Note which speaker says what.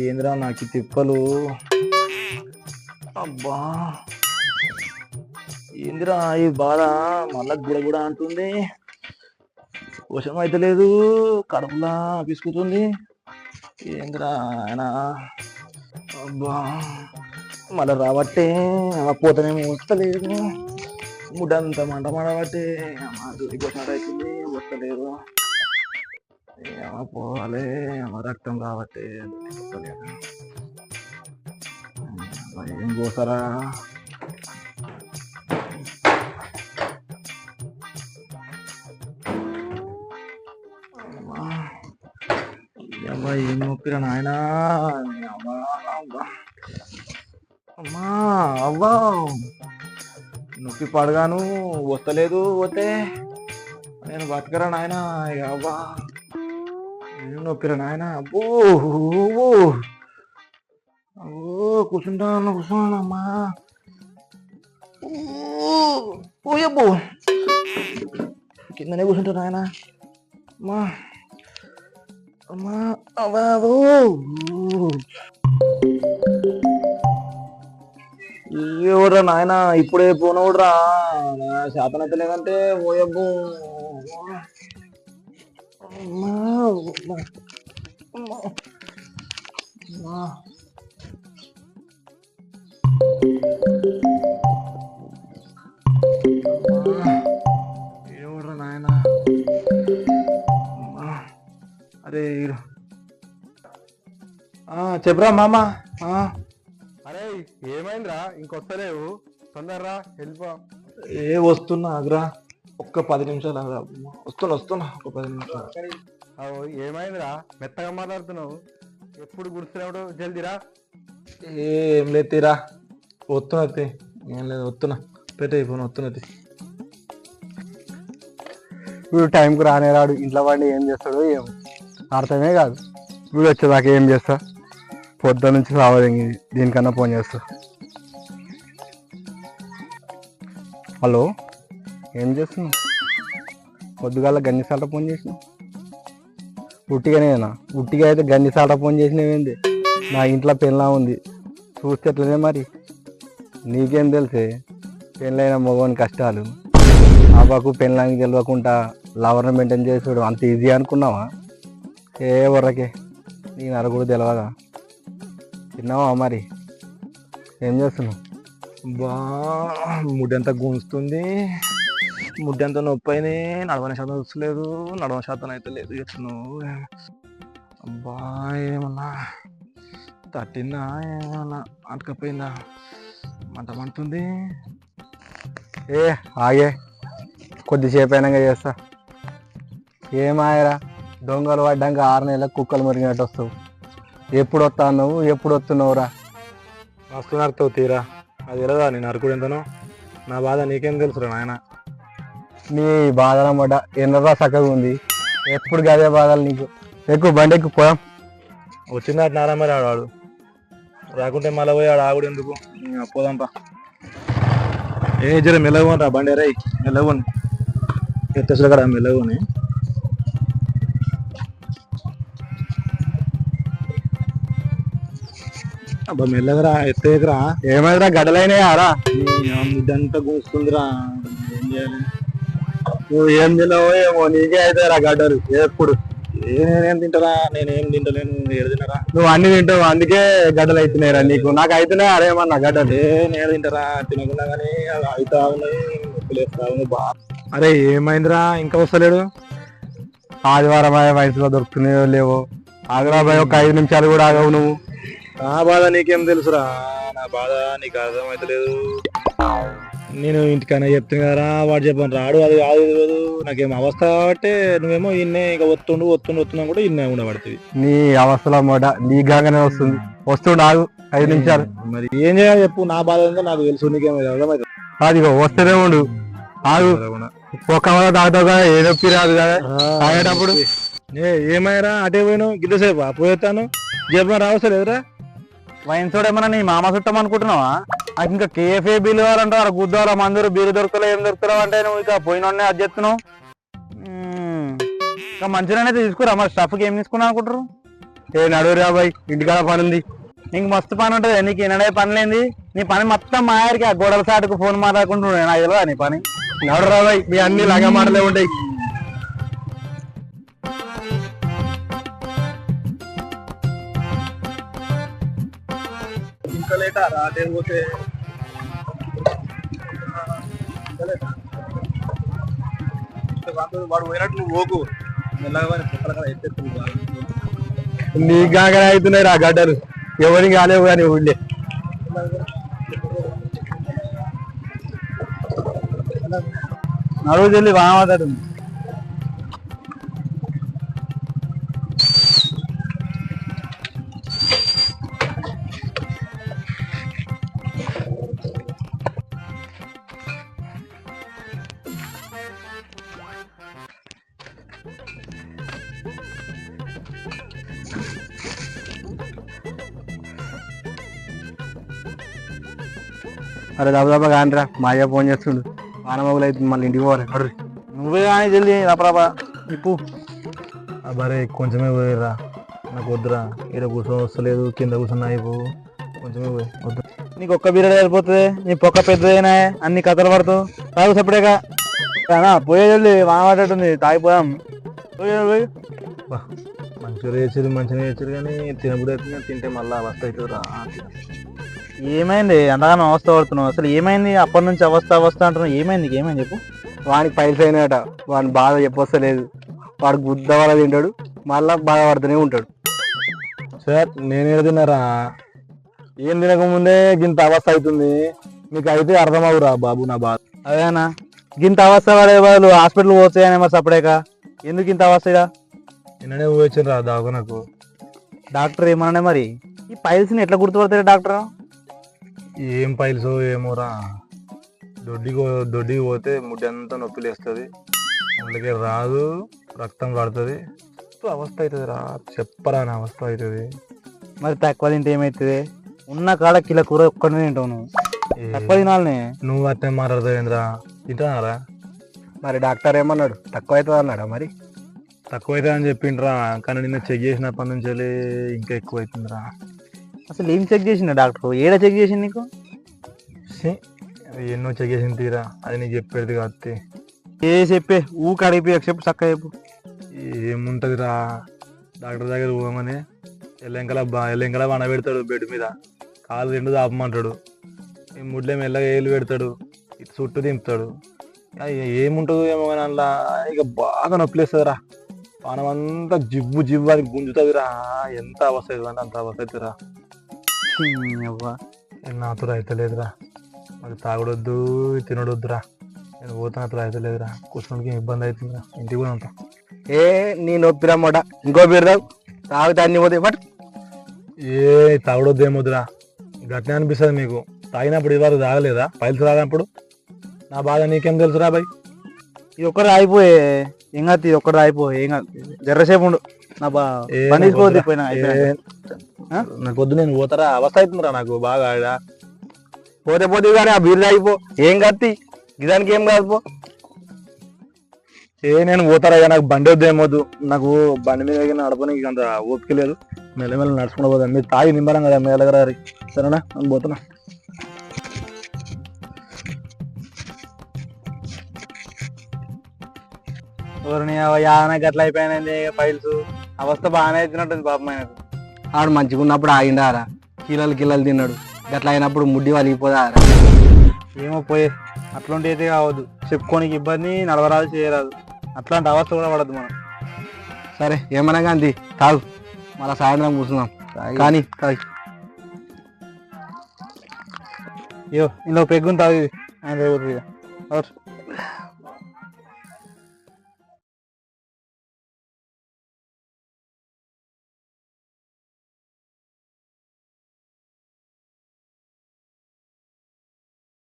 Speaker 1: ఏంద్రా నాకు ఈ తిప్పలు. అబ్బా ఏందిరా ఈ బాధ, మళ్ళా గుడ అంటుంది. వర్షం అయితే లేదు, కడుపులా పిసుకుతుంది. ఏందిరా ఆయన. అబ్బా మళ్ళా రాబట్టే పోతనేమో వస్తలేదు. ముడ్డంతా మంట మాడబట్టే దూరిపోతున్నట్టు అవుతుంది, వస్తలేదు. పోవాలి రక్తం రాబట్టే వస్తలేదు. ఏం పోతారా. అమ్మా ఏం నొప్పిరా నాయనా. అమ్మా అవ్వా నొప్పి పడగాను వస్తలేదు. పోతే నేను బతకరా నాయన. ఇక అవ్వా ఏం నొప్పిరా నాయన. అబ్బో అబ్బో కూర్చుంటానమ్మా. పోయబ్బో కిందనే కూర్చుంటా నాయన. అమ్మా అమ్మా అవ్వా ఎవరా నాయన. ఇప్పుడే పోనవుడ్రా, శాతం అయితే లేదంటే పోయబ్బు. ఎవడ్రా నాయన. అరే చెప్పరా మామ.
Speaker 2: అరే ఏమైందిరా, ఇంకొస్తలేవు, తొందరరా వెళ్ళిపో.
Speaker 1: వస్తున్నా ఆగ్రా, ఒక్క 10 నిమిషాలు ఆగ్రా. వస్తున్నా ఒక 10 నిమిషాలు.
Speaker 2: ఏమైందిరా మెత్తగా మాట్లాడుతున్నావు, ఎప్పుడు గుర్తున్నాడు, జల్దీరా.
Speaker 1: ఏం లేదు తీరా, వస్తున్నది. ఏం లేదు వస్తున్నా, పెట్టే ఫోన్ వస్తున్నది.
Speaker 2: వీడు టైంకి రానే రాడు, ఇంట్లో వాడిని ఏం చేస్తాడో ఏమో అర్థమే కాదు. వీడు వచ్చేదాకా ఏం చేస్తా, పొద్దు నుంచి రావాలి, దీనికన్నా ఫోన్ చేస్తా. హలో ఏం చేస్తున్నావు? పొద్దుగాల గన్నిసార్లు ఫోన్ చేసినావు. ఉట్టిగానేనా? ఉట్టిగా అయితే గన్నిసార్లు ఫోన్ చేసినవేంది? నా ఇంట్లో పెళ్ళా ఉంది, చూస్తే ఎట్లనే మరి. నీకేం తెలిసే పెళ్ళైన మగవాని కష్టాలు. అవ్వకు పెళ్ళానికి తెలియకుండా లవర్ని మెయింటైన్ చేసుడు అంత ఈజీ అనుకున్నావా? ఏ వర్రకే నేను అరుగుడు తెలియదా? తిన్నావా మరి? ఏం చేస్తున్నావు?
Speaker 1: బా ముడ్డంతా గుంజుతుంది, ముడ్డంతా నొప్పి అయినా నడవని శాతం వస్తలేదు, నడవని శాతం అయితే లేదు. ఎట్లను అబ్బా ఏమన్నా తట్టిందా, ఏమన్నా అంటకపోయిందా, మంట మంటుంది.
Speaker 2: ఏ ఆగే, కొద్దిసేపు అయినాక చేస్తా. ఏమాయరా, దొంగలు పడ్డాక 6 నెలలకు కుక్కలు మురిగినట్టు వస్తావు. ఎప్పుడు వస్తున్నావు, ఎప్పుడు వస్తున్నావురా?
Speaker 1: మస్తు నరుకుతావు తీరా, అది తెలియదా నేను నరుకుడు ఎంతనో? నా బాధ నీకేం తెలుసురా నాయన.
Speaker 2: నీ బాధల మొట ఎన్నరా చక్కగా ఉంది, ఎప్పుడు గదే బాధలు నీకు. ఎక్కువ బండి ఎక్కువ పోయాం.
Speaker 1: వచ్చిందట నారా మరి ఆడాడు, రాకుంటే మళ్ళీ పోయి ఆడ ఆగుడు ఎందుకు, పోదాంపా. ఏ జర మెల్లగోని రా బండి, రై మెల్లగోని, ఎత్తసులు కదా మెల్లగోని. అబ్బా మెల్లగరా, ఎత్తేకరా.
Speaker 2: ఏమైందిరా, గడ్డలైనాయారా?
Speaker 1: ముడ్డంతా కూస్తుందిరా, ఏం చేయాలి?
Speaker 2: నువ్వు ఏం తిన్నావో ఏమో, నీకే అవుతాయిరా గడ్డలు ఎప్పుడు.
Speaker 1: నేనేం తింటారా, నేనేం తింటలేను, ఏడు తినరా.
Speaker 2: నువ్వు అన్ని తింటావు, అందుకే గడ్డలు అవుతున్నాయిరా నీకు. నాకు అవుతున్నాయి అరేమన్నా గడ్డలు.
Speaker 1: నేను తింటారా, తినకుండా కానీ అవుతా ఉన్నాయి, నొప్పులేస్తా ఉన్నాయి బా. అరే ఏమైందిరా ఇంకా వస్తలేడు?
Speaker 2: ఆదివారం అయ్యే వయసులో దొరుకుతున్నాయో లేవో. ఆగరాబాయ్ ఒక 5 నిమిషాలు కూడా ఆగవు నువ్వు.
Speaker 1: నా బాధ నీకేం తెలుసురా, నా బాధ నీకు అర్థమైతలేదు. నేను ఇంటికైనా చెప్తాను కదరా, వాడు చెప్పాను రాడు, అది కాదు ఇది కాదు, నాకేం అవస్థ కాబట్టి నువ్వేమో ఇన్నే ఇక వస్తున్నా కూడా ఇన్నే ఉండబడుతుంది.
Speaker 2: నీ అవస్థలో మొట నీగానే వస్తుంది, వస్తుండు ఆగు 5 నిమిషాలు.
Speaker 1: మరి ఏం చేయాలి చెప్పు, నా బాధ ఏందో నాకు తెలుసు, నీకేమో అర్థమవుతుంది.
Speaker 2: అదిగో వస్తూనే ఉండు, ఆగు. ఒక తాగుతావు కదా, ఏ నొప్పి రాదు కదా తాగేటప్పుడు.
Speaker 1: ఏమైనా అటే పోయినావు గిద్దసేపు పోయేస్తాను, చెప్పిన రావస్తలేదురా.
Speaker 2: వైన్ సోడా ఏమన్నా నీ మామ చుట్టం అనుకుంటున్నావా? నాకు ఇంకా కేఫే బిల్లు కావాలంటారు, గుద్దాల మందులు బీరు దొరుకుతలే, ఏం దొరుకుతావు అంటే నువ్వు ఇక పోయిన అది చెప్తున్నావు. ఇంకా మంచిగానే తీసుకురా. మరి స్టఫ్కి ఏం తీసుకున్నావు అనుకుంటారు? ఏ నడువురా బాయ్, ఇంటికాడ పని ఉంది.
Speaker 3: నీకు మస్తు పని ఉంటుంది, నీకు ఎన్నడే పని లేని నీ పని మొత్తం మా ఆయనకి ఆ గోడల సాటుకు ఫోన్ మాట్లాడుకుంటూ నాకు తెలియదా నీ పని.
Speaker 2: నడురా బాయ్, మీ అన్ని లాగా మాటలే ఉంటాయి.
Speaker 1: ఇంకా లేటా రాటేం పోతే వాడు పోయినట్లు పోకు మెల్లగా ఎత్తేస్తుంది.
Speaker 2: నీ గాగన అవుతున్నాయి రా గడ్డలు, ఎవరికి కాలేవు కానీ ఊళ్ళే.
Speaker 3: నడువు చెల్లి బాగా మాట్లాడుతుంది.
Speaker 2: అరే దాదాపు కానరా, మా అయ్య ఫోన్ చేస్తుండు. వానమగులు అయితే మళ్ళీ ఇంటికి పోవాలి. నడు
Speaker 3: నువ్వే కానీ జల్ది రపరాపా ఇప్పు.
Speaker 1: బరే కొంచెమే పోయిరా, నాకు వద్దురా. ఇక్కడ కూర్చొని వస్తలేదు, కింద కూర్చొని అయిపోవు, కొంచెమే పోయి వద్దు.
Speaker 3: నీకు ఒక్క బీర సరిపోతుంది, నీ పొక్క పెద్దదైనా అన్ని కథలు పడుతావు. తాగు సపడేగా పోయే జల్ది వాన పడ్డట్టుంది, తాగిపోదాం. పోయి
Speaker 1: మంచిగా వేసారు, మంచిగా వేసారు కానీ తినబుడు అవుతుంది. తింటే మళ్ళీ అవస్థ అవుతుందిరా.
Speaker 3: ఏమైంది అంతగానో అవస్థ పడుతున్నావు? అసలు ఏమైంది? అప్పటి నుంచి అవస్థ అవస్థ అంటున్నావు, ఏమైంది? నీకు ఏమైంది చెప్పు.
Speaker 2: వానికి పైసలు అయినాయట, వాడిని బాధ చెప్పొస్తలేదు. వాడు గుద్ద వల్ల తింటాడు, మళ్ళా బాధపడుతూనే ఉంటాడు.
Speaker 1: సార్ నేను తిన్నారా, ఏం తినకముందే ఇంత అవస్థ అవుతుంది. మీకు అయితే అర్థమవురా బాబు నా బాధ.
Speaker 3: అదేనా ఇంత అవస్థ పడే వాళ్ళు హాస్పిటల్ పోతాయనే మరి సపడేక ఎందుకు ఇంత అవస్థగా?
Speaker 1: నిన్ననే పోయించరా దాగు. నాకు
Speaker 3: డాక్టర్ ఏమన్నా మరి ఈ పైల్స్ని ఎట్లా గుర్తుపడతారు డాక్టర్?
Speaker 1: ఏం పైల్సో ఏమోరా, దొడ్డికి పోతే ముడ్డి అంతా నొప్పి లేస్తుంది, అందుకే రాదు, రక్తం పడుతుంది, అవస్థ అవుతుంది రా. చెప్పరా నా అవస్థ అవుతుంది.
Speaker 3: మరి తక్కువ తింటే ఏమవుతుంది? ఉన్న కాడ కిలో కూర ఒక్కడనే తింటావు నువ్వు, తక్కువ తినాలనే.
Speaker 1: నువ్వు అట్నే మాట్లాడతావేంద్రా, తింటానారా?
Speaker 2: మరి డాక్టర్ ఏమన్నాడు, తక్కువ అవుతుంది అన్నాడా? మరి
Speaker 1: తక్కువ అవుతుంది అని చెప్పిండ్రా, కానీ నిన్న చెక్ చేసినప్పటి నుంచి ఇంకా ఎక్కువ అవుతుందిరా.
Speaker 3: అసలు ఏం చెక్ చేసిండ డాక్టర్? ఏడా చెక్ చేసింది నీకు?
Speaker 1: ఎన్నో చెక్ చేసింది తీరా, అది నీకు చెప్పేది కాదు.
Speaker 3: ఏ చెప్పే ఊకి అడిగిపోయి చెప్పు, చక్కగా చెప్పు.
Speaker 1: ఏముంటదిరా, డాక్టర్ దగ్గర పోగానే ఎల్లెంకల వన పెడతాడు బెడ్ మీద, కాలు రెండు ఆపమంటాడు, ఈ ముడ్లే మెల్లగా ఏళ్ళు పెడతాడు, ఇటు చుట్టూ దింపుతాడు. ఏముంటుందో ఏమో కానీ అందులో ఇక బాగా నొప్పిలేస్తుందిరా. పానం అంతా జివ్వు జివ్వు అది గుంజుతుందిరా. ఎంత అవస్థ అవుతుంది అంటే అంత అవస్థ అవుతుందిరా. నాతో అయితలేదురా, మరి తాగుడొద్దు తినడొద్దురా. నేను పోతే నాతో అయితలేదురా, కూర్చోడానికి ఇబ్బంది అవుతుందిరా. ఇంటికి కూడా ఉంటా.
Speaker 2: ఏ నీ నొప్పిరా మొట, ఇంకో బీరదావు తాగుతా అన్ని పోతే బట్
Speaker 1: ఏ తాగుడొద్దు ఏమొద్దురా. గట్నే అనిపిస్తుంది మీకు, తాగినప్పుడు ఇవాళ తాగలేదా? పైల్స్ రానప్పుడు నా బాధ నీకేం తెలుసురా బాయ్.
Speaker 3: ఇది ఒక్కరు అయిపోయే ఏం కాదు, ఇది ఒక్కరు అయిపోయి ఏం కాదు, జర్రసేపు ఉండు. నా పని తీసుకోవద్దు పోయినా
Speaker 1: నాకు పొద్దు నేను పోతారా, అవస్థ అవుతుందిరా నాకు బాగా.
Speaker 2: పోతే పోతే కానీ ఆ బీర్ తాగిపో, ఏం కత్తి గిదానికి ఏం కాదు పో.
Speaker 1: నేను పోతారా, నాకు బండి వద్దు ఏమొద్దు. నాకు బండి మీద నడపడానికి అంత ఓపిక లేదు, మెల్లమెల్ల నడుచుకుంటూ పోతాను. మీరు తాగి నింబరం కదా మీ దగ్గర, సరేనా? నేను పోతున్నా.
Speaker 3: ఎవరిని యాదనకి అట్లా అయిపోయినది ఫైల్స్, అవస్థ బాగానే అవుతున్నట్టుంది పాపం ఆయనకు.
Speaker 2: ఆడు మంచిగా ఉన్నప్పుడు ఆగిండారా, కిల్లలు తిన్నాడు, గట్లా అయినప్పుడు ముడ్డి వలిగిపోదా?
Speaker 3: ఏమో పోయే అట్లాంటి అయితే కావద్దు, చెప్పుకోనికి ఇబ్బంది, నడవరాదు చేయరాదు, అట్లాంటి అవస్థ కూడా పడద్దు మనం.
Speaker 2: సరే ఏమన్నా కానీ తాగు, మళ్ళీ సాయంత్రం కూర్చున్నాం. కానీ తాగి
Speaker 3: అయ్యో ఇందులో పెగ్గుని తాగి ఆయన